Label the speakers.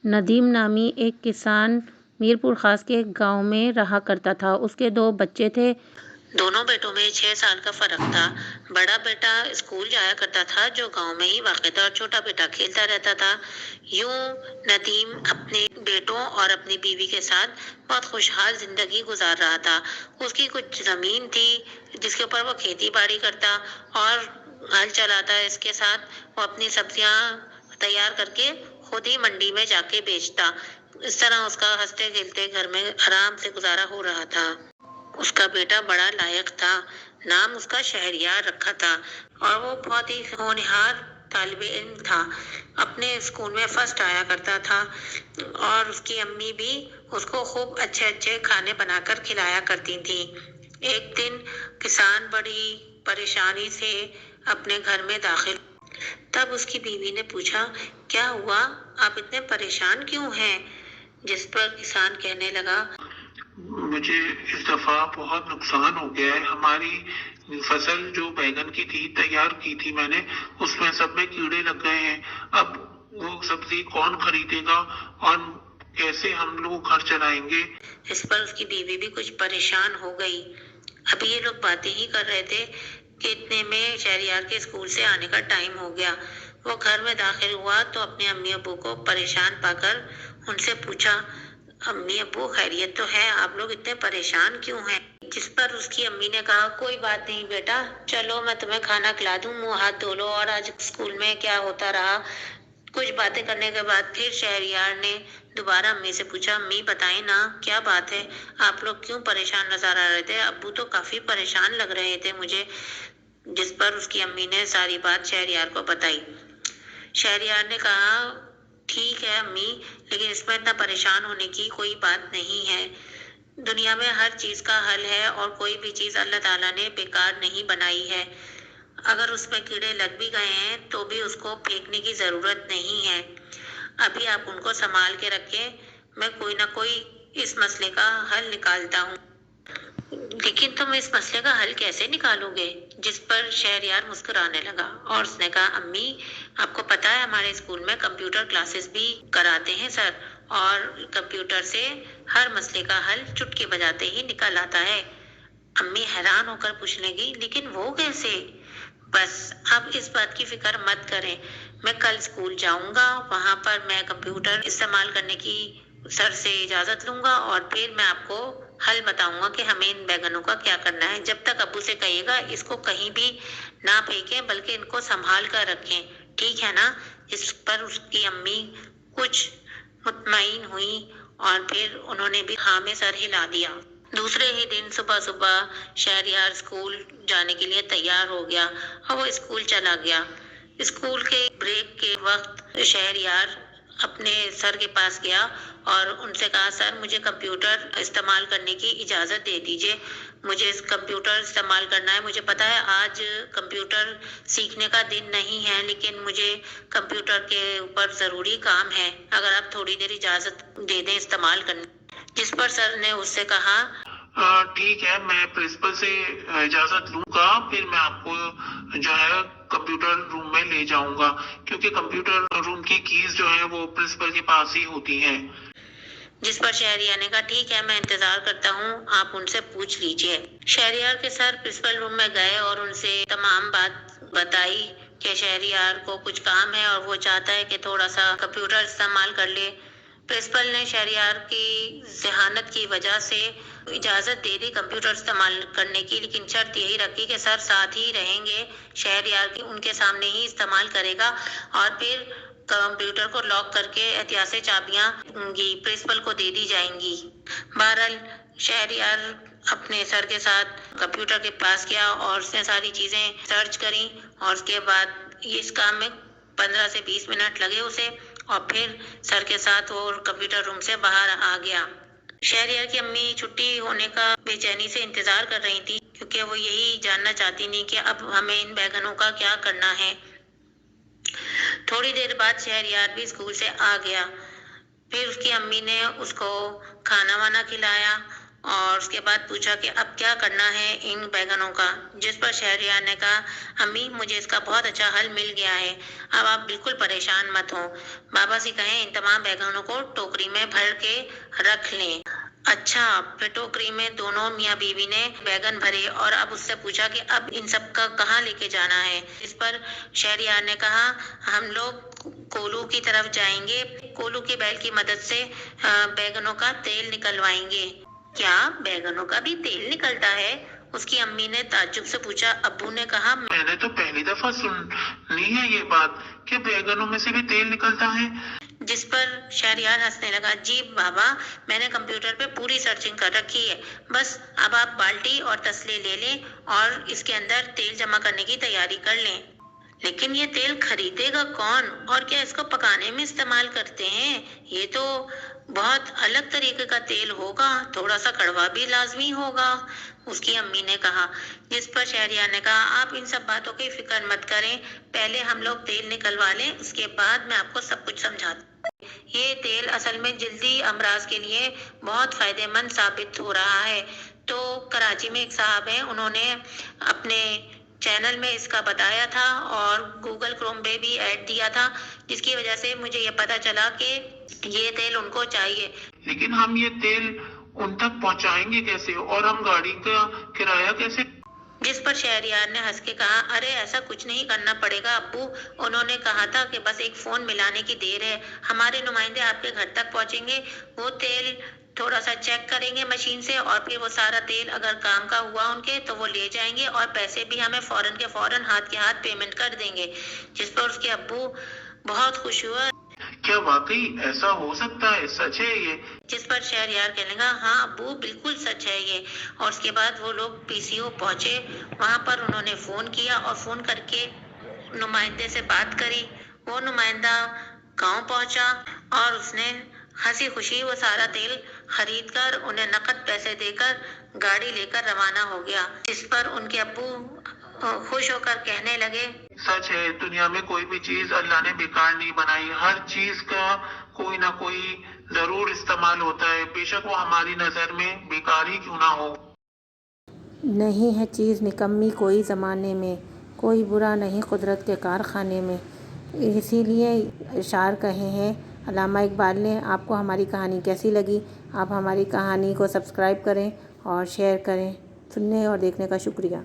Speaker 1: ندیم نامی ایک کسان میرپور خاص کے ایک گاؤں میں رہا کرتا تھا۔ اس کے 2 بچے تھے۔ دونوں بیٹوں میں 6 سال کا فرق تھا۔ بڑا بیٹا اسکول جایا کرتا تھا جو گاؤں میں ہی واقع تھا، اور چھوٹا بیٹا کھیلتا رہتا تھا۔ یوں ندیم اپنے بیٹوں اور اپنی بیوی کے ساتھ بہت خوشحال زندگی گزار رہا تھا۔ اس کی کچھ زمین تھی جس کے اوپر وہ کھیتی باڑی کرتا اور ہل چلاتا۔ اس کے ساتھ وہ اپنی سبزیاں تیار کر کے خود ہی منڈی میں جا کے بیچتا۔ اس طرح اس کا ہنستے کھیلتے گھر میں آرام سے گزارا ہو رہا تھا۔ اس کا بیٹا بڑا لائق تھا، نام اس کا شہریار رکھا تھا، اور وہ بہت ہی ہونہار طالب علم تھا۔ اپنے اسکول میں فرسٹ آیا کرتا تھا، اور اس کی امی بھی اس کو خوب اچھے اچھے کھانے بنا کر کھلایا کرتی تھی۔ ایک دن کسان بڑی پریشانی سے اپنے گھر میں داخل، تب اس کی بیوی نے پوچھا، کیا ہوا؟ آپ اتنے پریشان کیوں ہیں؟ جس پر کسان کہنے لگا،
Speaker 2: مجھے اس دفعہ بہت نقصان ہو گیا ہے۔ ہماری فصل جو بیگن کی تھی، تیار کی تھی میں نے، اس میں سب میں کیڑے لگ گئے ہیں۔ اب وہ سبزی کون خریدے گا اور کیسے ہم لوگ گھر چلائیں گے؟
Speaker 1: اس پر اس کی بیوی بھی کچھ پریشان ہو گئی۔ ابھی یہ لوگ باتیں ہی کر رہے تھے کہ اتنے میں شہریار کے اسکول سے آنے کا ٹائم ہو گیا۔ وہ گھر میں داخل ہوا تو اپنے امی ابو کو پریشان پا کر ان سے پوچھا، امی ابو خیریت تو ہے؟ آپ لوگ اتنے پریشان کیوں ہیں؟ جس پر اس کی امی نے کہا، کوئی بات نہیں بیٹا، چلو میں تمہیں کھانا کھلا دوں، منہ ہاتھ دھو لو، اور آج اسکول میں کیا ہوتا رہا۔ کچھ باتیں کرنے کے بعد پھر شہریار نے دوبارہ امی سے پوچھا، امی بتائیں نا، کیا بات ہے؟ آپ لوگ کیوں پریشان نظر آ رہے تھے؟ ابو تو کافی پریشان لگ رہے تھے مجھے۔ جس پر اس کی امی نے ساری بات شہریار کو بتائی۔ شہریار نے کہا، ٹھیک ہے امی، لیکن اس میں اتنا پریشان ہونے کی کوئی بات نہیں ہے۔ دنیا میں ہر چیز کا حل ہے، اور کوئی بھی چیز اللہ تعالیٰ نے بیکار نہیں بنائی ہے۔ اگر اس میں کیڑے لگ بھی گئے ہیں تو بھی اس کو پھینکنے کی ضرورت نہیں ہے۔ ابھی آپ ان کو سنبھال کے رکھیں، میں کوئی نہ کوئی اس مسئلے کا حل نکالتا ہوں۔ لیکن تم اس مسئلے کا حل کیسے نکالو گے؟ جس پر شہریار مسکرانے لگا اور اس نے کہا، امی آپ کو پتا ہے ہمارے اسکول میں کمپیوٹر کلاسز بھی کراتے ہیں سر، اور کمپیوٹر سے ہر مسئلے کا حل چٹکی بجاتے ہی نکل آتا ہے۔ امی حیران ہو کر پوچھنے لگی، لیکن وہ کیسے؟ بس اب اس بات کی فکر مت کریں، میں کل اسکول جاؤں گا، وہاں پر میں کمپیوٹر استعمال کرنے کی سر سے اجازت لوں گا، اور پھر میں آپ کو حل بتاؤں گا کہ ہمیں ان بیگنوں کا کیا کرنا ہے۔ جب تک ابو سے کہیے گا اس کو کہیں بھی نہ پھینکیں، بلکہ ان کو سنبھال کر رکھیں، ٹھیک ہے نا؟ اس پر اس کی امی کچھ مطمئن ہوئی، اور پھر انہوں نے بھی ہاں میں سر ہلا دیا۔ دوسرے ہی دن صبح صبح شہریار اسکول جانے کے لیے تیار ہو گیا، اور وہ اسکول چلا گیا۔ اسکول کے بریک کے وقت شہریار اپنے سر کے پاس گیا اور ان سے کہا، سر مجھے کمپیوٹر استعمال کرنے کی اجازت دے دیجیے، مجھے کمپیوٹر استعمال کرنا ہے۔ مجھے پتا ہے آج کمپیوٹر سیکھنے کا دن نہیں ہے، لیکن مجھے کمپیوٹر کے اوپر ضروری کام ہے، اگر آپ تھوڑی دیر اجازت دے دیں استعمال کرنے۔ جس پر سر نے اس سے کہا،
Speaker 2: ٹھیک ہے، میں پرنسپل سے اجازت لوں گا، پھر میں آپ کو جو ہے کمپیوٹر روم میں لے جاؤں گا، کیونکہ کمپیوٹر روم کی کیز جو ہے وہ پرنسپل کے پاس ہی ہوتی ہیں۔
Speaker 1: جس پر شہریار نے کہا، ٹھیک ہے میں انتظار کرتا ہوں، آپ ان سے پوچھ لیجئے۔ شہریار کے سر پرنسپل روم میں گئے اور ان سے تمام بات بتائی کہ شہریار کو کچھ کام ہے اور وہ چاہتا ہے کہ تھوڑا سا کمپیوٹر استعمال کر لے۔ پرنسپل نے شہریار کی ذہانت کی وجہ سے اجازت دے دی کمپیوٹر استعمال کرنے کی، لیکن شرط یہی رکھی کہ سر ساتھ ہی رہیں گے، شہریار کی ان کے سامنے ہی استعمال کرے گا، اور پھر کمپیوٹر کو لاک کر کے احتیاط سے چابیاں پرنسپل کو دے دی جائیں گی۔ بہرحال شہریار اپنے سر کے ساتھ کمپیوٹر کے پاس گیا اور اس نے ساری چیزیں سرچ کریں، اور اس کے بعد اس کام میں 15 سے 20 منٹ لگے اسے، اور پھر سر کے ساتھ وہ کمپیوٹر روم سے باہر آ گیا۔ شہریار کی امی چھٹی ہونے کا بے چینی سے انتظار کر رہی تھی، کیونکہ وہ یہی جاننا چاہتی تھی کہ اب ہمیں ان بیگنوں کا کیا کرنا ہے۔ تھوڑی دیر بعد شہریار بھی اسکول سے آ گیا۔ پھر اس کی امی نے اس کو کھانا وانا کھلایا، اور اس کے بعد پوچھا کہ اب کیا کرنا ہے ان بیگنوں کا، جس پر شہریار نے کہا امی مجھے اس کا بہت اچھا حل مل گیا ہے، اب آپ بالکل پریشان مت ہوں، بابا سے کہیں ان تمام بیگنوں کو ٹوکری میں بھر کے رکھ لیں۔ اچھا، پھر ٹوکری میں دونوں میاں بیوی نے بیگن بھرے اور اب اس سے پوچھا کہ اب ان سب کا کہاں لے کے جانا ہے۔ اس پر شہریار نے کہا ہم لوگ کولو کی طرف جائیں گے، کولو کے بیل کی مدد سے بیگنوں کا تیل نکلوائیں گے۔ کیا بیگنوں کا بھی تیل نکلتا ہے؟ اس کی امی نے تعجب سے پوچھا۔ ابو نے کہا
Speaker 2: میں نے تو پہلی دفعہ سنی ہے یہ بات کہ بیگنوں میں سے بھی تیل نکلتا ہے۔
Speaker 1: جس پر شہریار ہنسنے لگا، جی بابا میں نے کمپیوٹر پہ پوری سرچنگ کر رکھی ہے، بس اب آپ بالٹی اور تسلے لے لیں اور اس کے اندر تیل جمع کرنے کی تیاری کر لیں۔ لیکن یہ تیل خریدے گا کون اور کیا اس کو پکانے میں استعمال کرتے ہیں؟ یہ تو بہت الگ طریقے کا تیل ہوگا، تھوڑا سا کڑوا بھی لازمی ہوگا، اس کی امی نے کہا۔ جس پر شہریار نے کہا آپ ان سب باتوں کی فکر مت کریں، پہلے ہم لوگ تیل نکلوا لیں، اس کے بعد میں آپ کو سب کچھ سمجھاتا ہوں۔ یہ تیل اصل میں جلدی امراض کے لیے بہت فائدہ مند ثابت ہو رہا ہے۔ تو کراچی میں ایک صاحب ہیں، انہوں نے اپنے چینل میں اس کا بتایا تھا اور گوگل کروم پہ بھی ایڈ دیا تھا، جس کی وجہ سے مجھے یہ پتا چلا کہ یہ تیل ان کو چاہیے۔
Speaker 2: لیکن ہم یہ تیل ان تک پہنچائیں گے کیسے اور ہم گاڑی کا کرایہ کیسے؟
Speaker 1: جس پر شہریار نے ہنس کے کہا ارے ایسا کچھ نہیں کرنا پڑے گا ابو، انہوں نے کہا تھا کہ بس ایک فون ملانے کی دیر ہے، ہمارے نمائندے آپ کے گھر تک پہنچیں گے، وہ تیل تھوڑا سا چیک کریں گے مشین سے اور پھر وہ سارا تیل اگر کام کا ہوا ان کے تو وہ لے جائیں گے اور پیسے بھی ہمیں فوراً کے فوراً ہاتھ کے ہاتھ پیمنٹ کر دیں گے۔ جس پر اس کے ابو بہت خوش ہوا۔
Speaker 2: کیا واقعی ایسا ہو سکتا ہے؟ سچ ہے یہ؟
Speaker 1: جس پر شہریار کہنے لگا ہاں ابو بالکل سچ ہے یہ۔ اور اس کے بعد وہ لوگ پی سی او پہنچے، وہاں پر انہوں نے فون کیا اور فون کر کے نمائندے سے بات کری، وہ نمائندہ گاؤں پہنچا اور اس نے ہنسی خوشی وہ سارا تیل خرید کر انہیں نقد پیسے دے کر گاڑی لے کر روانہ ہو گیا۔ جس پر ان کے ابو خوش ہو کر کہنے لگے
Speaker 2: سچ ہے، دنیا میں کوئی بھی چیز اللہ نے بیکار نہیں بنائی، ہر چیز کا کوئی نہ کوئی ضرور استعمال ہوتا ہے، بے شک وہ ہماری نظر میں بیکار ہی کیوں نہ ہو۔
Speaker 3: نہیں ہے چیز نکمی کوئی زمانے میں، کوئی برا نہیں قدرت کے کارخانے میں۔ اسی لیے اشعار کہے ہیں علامہ اقبال نے۔ آپ کو ہماری کہانی کیسی لگی؟ آپ ہماری کہانی کو سبسکرائب کریں اور شیئر کریں۔ سننے اور دیکھنے کا شکریہ۔